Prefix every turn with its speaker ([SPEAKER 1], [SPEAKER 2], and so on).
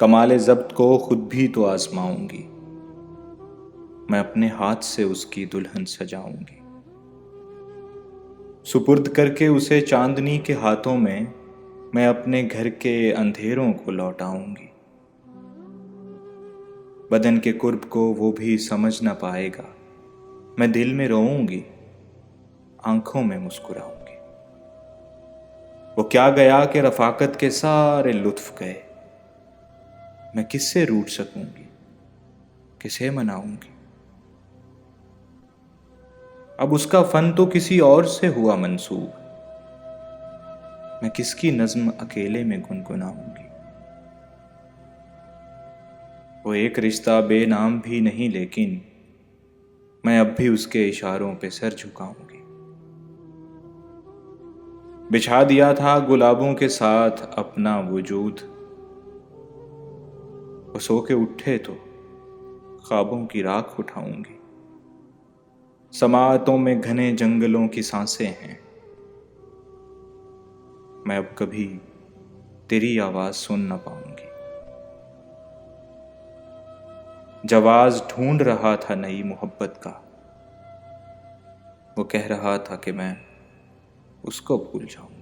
[SPEAKER 1] कमाले ज़ब्त को खुद भी तो आजमाऊंगी। मैं अपने हाथ से उसकी दुल्हन सजाऊंगी। सुपुर्द करके उसे चांदनी के हाथों में मैं अपने घर के अंधेरों को लौटाऊंगी। बदन के कुर्ब को वो भी समझ न पाएगा। मैं दिल में रोऊंगी, आंखों में मुस्कुराऊंगी। वो क्या गया कि रफाकत के सारे लुत्फ गए। मैं किससे रूठ सकूंगी, किसे मनाऊंगी। अब उसका फन तो किसी और से हुआ मंसूब। मैं किसकी नज्म अकेले में गुनगुनाऊंगी। वो एक रिश्ता बेनाम भी नहीं, लेकिन मैं अब भी उसके इशारों पे सर झुकाऊंगी। बिछा दिया था गुलाबों के साथ अपना वजूद। वो सो के उठे तो ख्वाबों की राख उठाऊंगी। समातों में घने जंगलों की सांसें हैं। मैं अब कभी तेरी आवाज सुन न पाऊंगी। जवाज ढूंढ रहा था नई मोहब्बत का। वो कह रहा था कि मैं उसको भूल जाऊंगी।